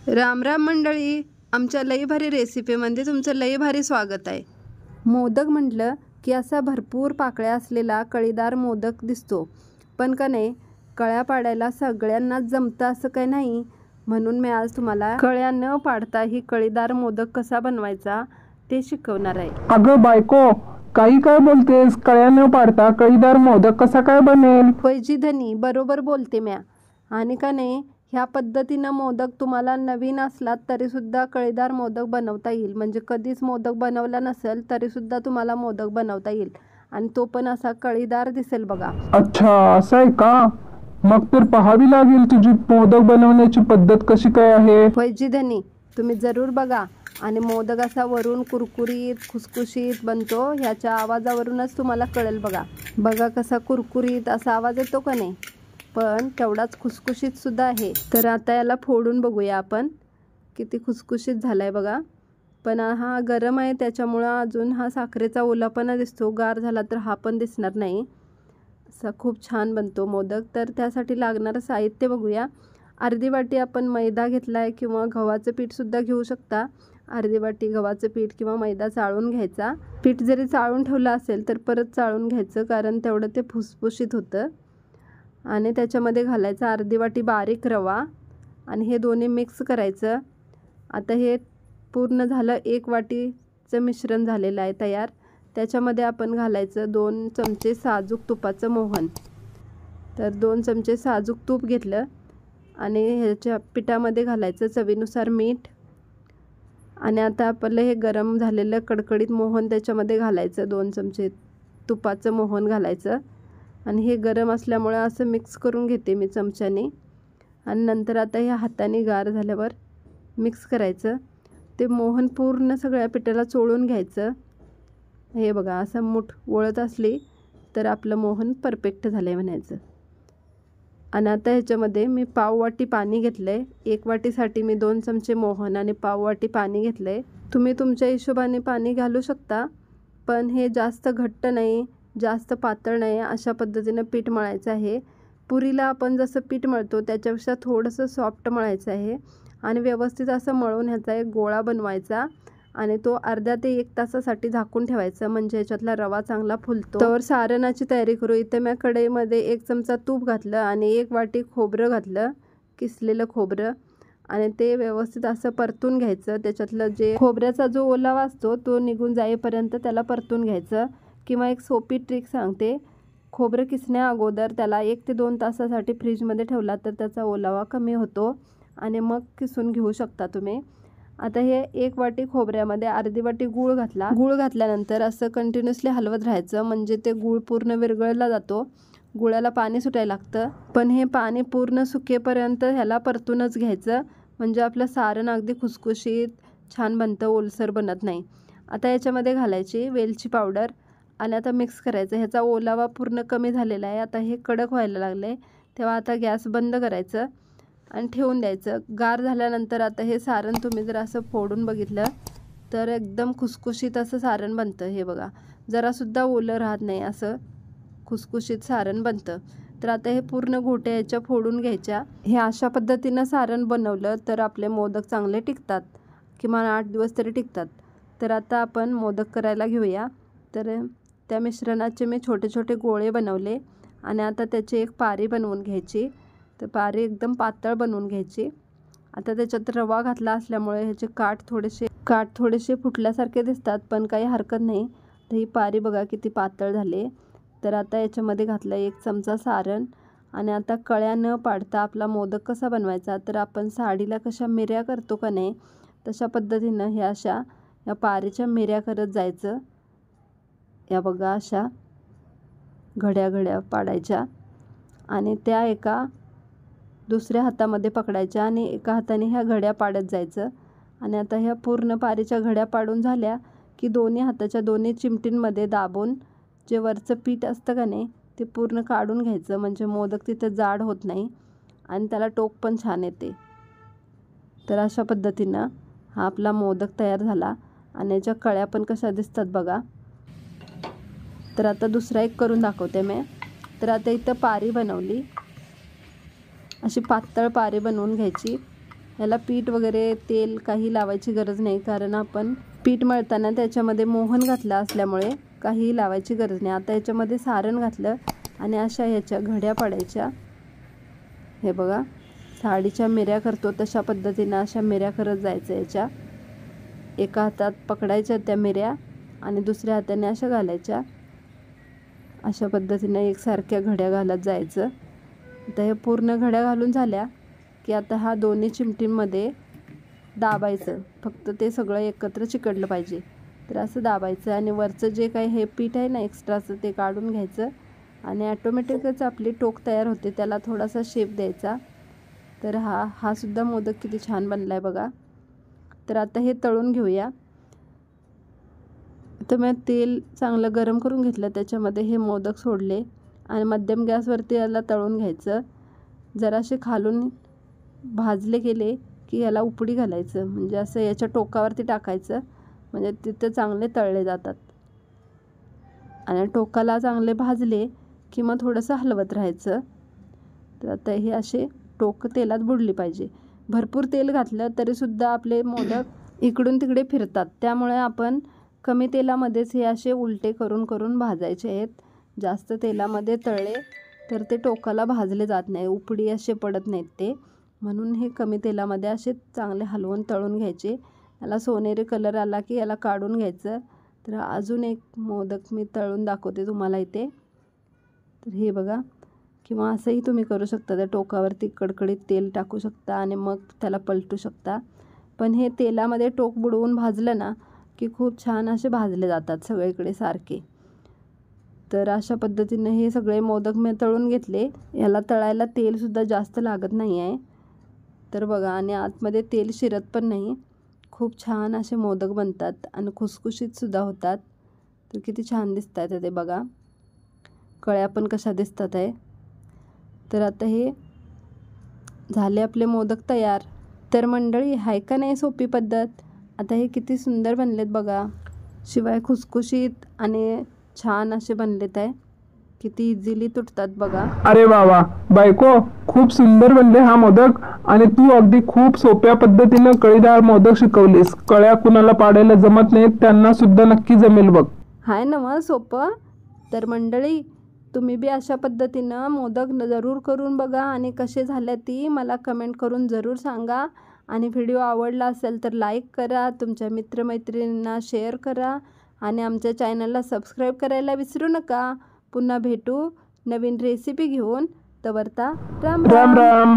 राम राम मंडळी, आमच्या लई भारी रेसिपीमध्ये तुमचं लई भारी स्वागत आहे। मोदक म्हटलं की असा भरपूर पाकळ्या असलेला कळीदार मोदक दिसतो, पण का नाही कळ्या पाडायला सगळ्यांनाच जमतं असं काही नाही। म्हणून मी आज तुम्हाला कळ्या न पाडता ही कळीदार मोदक कसा बनवायचा ते शिकवणार आहे। अगं बायको, काही काय बोलतेस? कळ्या न पाडता कळीदार मोदक कसा काय बनेल? होय जी धनी, बरोबर बोलते म्या। आणि का नाही ह्या पद्धतीनं मोदक तुम्हाला नवीन असलात तरीसुद्धा कळीदार मोदक बनवता येईल। म्हणजे कधीच मोदक बनवला नसेल तरीसुद्धा तुम्हाला मोदक बनवता येईल, आणि तो पण असा कळीदार दिसेल बघा। अच्छा, असं आहे का? मग तर पाहावी लागेल तुझी मोदक बनवण्याची पद्धत कशी काय आहे। होय जी धनी, तुम्ही जरूर बघा। आणि मोदक असा वरून कुरकुरीत खुसखुशीत बनतो, ह्याच्या आवाजावरूनच तुम्हाला कळेल बघा। बघा कसा कुरकुरीत असा आवाज येतो का नाही, पण तेवढाच खुसखुशीत सुद्धा आहे। तर आता याला फोडून बघूया आपण किती खुसखुशीत झालाय बघा। पण हा गरम आहे त्याच्यामुळं अजून हा साखरेचा ओलापणा दिसतो, गार झाला तर हा पण दिसणार नाही। असा खूप छान बनतो मोदक। तर त्यासाठी लागणारं साहित्य बघूया। अर्धी वाटी आपण मैदा घेतला आहे, किंवा गव्हाचं पीठसुद्धा घेऊ शकता। अर्धी वाटी गव्हाचं पीठ किंवा मैदा चाळून घ्यायचा। पीठ जरी चाळून ठेवलं असेल तर परत चाळून घ्यायचं, कारण तेवढं ते फुसफुशीत होतं। आणि त्याच्यामध्ये घालायचा अर्धी वाटी बारीक रवा, आणि हे दोन्ही मिक्स करायचं। आता हे पूर्ण झालं, 1 वाटीचं मिश्रण झालेलं आहे तयार। त्याच्यामध्ये आपण घालायचं 2 चमचे साजूक तुपाचं मोहन। तर 2 चमचे साजूक तूप घेतलं, आणि ह्याच्या पिठामध्ये घालायचं चवीनुसार मीठ। आणि आता आपलं हे गरम झालेलं कडकडीत मोहन त्याच्यामध्ये घालायचं, 2 चमचे तुपाचं मोहन घालायचं। आणि हे गरम असल्यामुळे असं मिक्स करून घेते मी चमच्याने। आणि नंतर आता ह्या हाताने गार झाल्यावर मिक्स करायचं। ते मोहन पूर्ण सगळ्या पिठाला चोळून घ्यायचं। हे बघा, असं मूठ वळत असली तर आपलं मोहन परफेक्ट झालं आहे म्हणायचं। आणि आता ह्याच्यामध्ये मी पाव वाटी पाणी घेतलं आहे। 1 वाटीसाठी मी 2 चमचे मोहन आणि पाव वाटी पाणी घेतलं आहे। तुम्ही तुमच्या हिशोबाने पाणी घालू शकता, पण हे जास्त घट्ट नाही जास्त पातळ नाही, अशा पद्धतीनं पीठ मळायचं आहे। पुरीला आपण जसं पीठ मळतो त्याच्यापेक्षा थोडंसं सॉफ्ट मळायचं आहे। आणि व्यवस्थित असं मळून ह्याचा एक गोळा बनवायचा, आणि तो अर्ध्या ते 1 तासासाठी झाकून ठेवायचा, म्हणजे ह्याच्यातला रवा चांगला फुलतो। तर सारणाची तयारी करू। इथे मी कढईमध्ये 1 चमचा तूप घातलं, आणि 1 वाटी खोबरं घातलं, किसलेलं खोबरं। आणि ते व्यवस्थित असं परतून घ्यायचं। त्याच्यातलं जे खोबऱ्याचा जो ओलावा असतो तो निघून जाईपर्यंत त्याला परतून घ्यायचं। किंवा एक सोपी ट्रिक सांगते, खोबरं किसण्या अगोदर त्याला 1 ते 2 तासासाठी फ्रीजमध्ये ठेवला तर त्याचा ओलावा कमी होतो, आणि मग किसून घेऊ शकता तुम्ही। आता हे 1 वाटी खोबऱ्यामध्ये अर्धी वाटी गूळ घातला। गूळ घातल्यानंतर असं कंटिन्युअसली हलवत राहायचं, म्हणजे ते गूळ पूर्ण विरघळला जातो। गुळाला पाणी सुटायला लागतं, पण हे पाणी पूर्ण सुकेपर्यंत ह्याला परतूनच घ्यायचं, म्हणजे आपलं सारण अगदी खुसखुशीत छान बनतं, ओलसर बनत नाही। आता याच्यामध्ये घालायची वेलची पावडर, आणि आता मिक्स करायचं। ह्याचा ओलावा पूर्ण कमी झालेला आहे, आता हे कडक व्हायला लागले, तेव्हा आता गॅस बंद करायचं आणि ठेवून द्यायचं। गार झाल्यानंतर आता हे सारण तुम्ही जर असं फोडून बघितलं तर एकदम खुसखुशीत असं सारण बनतं। हे बघा, जरासुद्धा ओलं राहत नाही, असं खुसखुशीत सारण बनतं। तर आता हे पूर्ण गोट्या ह्याच्या फोडून घ्यायच्या। हे अशा पद्धतीनं सारण बनवलं तर आपले मोदक चांगले टिकतात, किमान 8 दिवस तरी टिकतात। तर आता आपण मोदक करायला घेऊया। तर त्या मिश्रणाचे मी छोटे छोटे गोळे बनवले, आणि आता त्याची एक पारी बनवून घ्यायची। तर पारी एकदम पातळ बनवून घ्यायची। आता त्याच्यात रवा घातला असल्यामुळे ह्याचे काठ थोडेसे फुटल्यासारखे दिसतात, पण काही हरकत नाही। तर ही पारी बघा किती पातळ झाली। तर आता याच्यामध्ये घातलं 1 चमचा सारण, आणि आता कळ्या न पाडता आपला मोदक कसा बनवायचा, तर आपण साडीला कशा मिऱ्या करतो का नाही, तशा पद्धतीनं ह्या पारीच्या मिऱ्या करत जायचं। या बघा, अशा घड्या घड्या पाडायच्या, आणि त्या एका दुसऱ्या हातामध्ये पकडायच्या, आणि एका हाताने ह्या घड्या पाडत जायचं। आणि आता ह्या पूर्ण पारीच्या घड्या पाडून झाल्या की दोन्ही हाताच्या दोन्ही चिमटींमध्ये दाबून जे वरचं पीठ असतं का नाही ते पूर्ण काढून घ्यायचं, म्हणजे मोदक तिथं जाड होत नाही, आणि त्याला टोक पण छान येते। तर अशा पद्धतीनं हा आपला मोदक तयार झाला, आणि याच्या कळ्या पण कशा दिसतात बघा। तर आता दुसरा एक करून दाखवते मी। तर आता इथं पारी बनवली, अशी पातळ पारी बनवून घ्यायची, याला पीठ वगैरे तेल काही लावायची गरज नाही, कारण आपण पीठ मळताना त्याच्यामध्ये मोहन घातलं असल्यामुळे काही लावायची गरज नाही. आता याच्यामध्ये सारण घातलं आणि अशा ह्याच्या घड्या पाडायच्या. हे बघा, साडीच्या मिऱ्या करतो तशा पद्धतीनं अशा मिऱ्या करत जायचं. याच्या एका हातात पकडायच्या त्या मिऱ्या आणि दुसऱ्या हाताने अशा घालायच्या. अशा पद्धतीनं एकसारख्या घड्या घालत जायचं. आता हे पूर्ण घड्या घालून झाल्या की आता हा दोन्ही चिमटींमध्ये दाबायचं. फक्त ते सगळं एकत्र चिकटलं पाहिजे, तर असं दाबायचं आणि वरचं जे काही हे पीठ आहे ना एक्स्ट्राचं ते काढून घ्यायचं आणि ॲटोमॅटिकच आपली टोक तयार होते. त्याला थोडासा शेप द्यायचा. तर हा सुद्धा मोदक किती छान बनला आहे बघा. तर आता हे तळून घेऊया. तर मी तेल चांगलं गरम करून घेतलं, त्याच्यामध्ये हे मोदक सोडले आणि मध्यम गॅसवरती याला तळून घ्यायचं. जरासे खालून भाजले गेले की याला उपडी घालायचं, म्हणजे असं याच्या टोकावरती टाकायचं, म्हणजे तिथे चांगले तळले जातात. आणि टोकाला चांगले भाजले की मग थोडंसं हलवत राहायचं. तर आता हे असे टोक तेलात बुडली पाहिजे. भरपूर तेल घातलं तरीसुद्धा आपले मोदक इकडून तिकडे फिरतात, त्यामुळे आपण कमी तेलामध्येच हे असे उलटे करून करून भाजायचे आहेत. जास्त तेलामध्ये तळले तर ते टोकाला भाजले जात नाही, उपडी असे पडत नाहीत ते. म्हणून हे कमी तेलामध्ये असे चांगले हलवून तळून घ्यायचे. याला सोनेरी कलर आला की याला काढून घ्यायचं. तर अजून एक मोदक मी तळून दाखवते तुम्हाला इथे. तर हे बघा, किंवा असंही तुम्ही करू शकता. त्या टोकावरती कडकडीत तेल टाकू शकता आणि मग त्याला पलटू शकता. पण हे तेलामध्ये टोक बुडवून भाजलं ना की खूप छान असे भाजले जातात सगळीकडे सारखे. तर अशा पद्धतीने हे सगळे मोदक मी तळून घेतले. याला तळायला तेलसुद्धा जास्त लागत नाही आहे. तर बघा, आणि आतमध्ये तेल शिरत पण नाही. खूप छान असे मोदक बनतात आणि खुसखुशीतसुद्धा होतात. तर किती छान दिसत आहेत ते बघा, कळ्या पण कशा दिसतात आहे. तर आता हे झाले आपले मोदक तयार. तर मंडळी, आहे का नाही सोपी पद्धत? आता हे किती सुंदर बनलेत बघा. शिवाय खुसखुशीत आणि छान असे बनलेत आहे. किती इझिली तुटतात बघा. अरे वा वा बायको, खूप सुंदर बनले हा मोदक. आणि तू अगदी खूप सोप्या पद्धतीनं कळीदार मोदक शिकवलीस. कळ्या कुणाला पाडायला जमत नाहीत त्यांना सुद्धा नक्की जमेल बघ. हाय ना मग सोपं. तर मंडळी, तुम्ही बी अशा पद्धतीनं मोदक जरूर करून बघा आणि कसे झाले ती मला कमेंट करून जरूर सांगा. आणि व्हिडिओ आवडला असेल तर लाईक करा, तुमच्या मित्रमैत्रिणींना शेअर करा आणि आमच्या चॅनलला सबस्क्राईब करायला विसरू नका. पुन्हा भेटू नवीन रेसिपी घेऊन. तवरता राम राम राम. राम.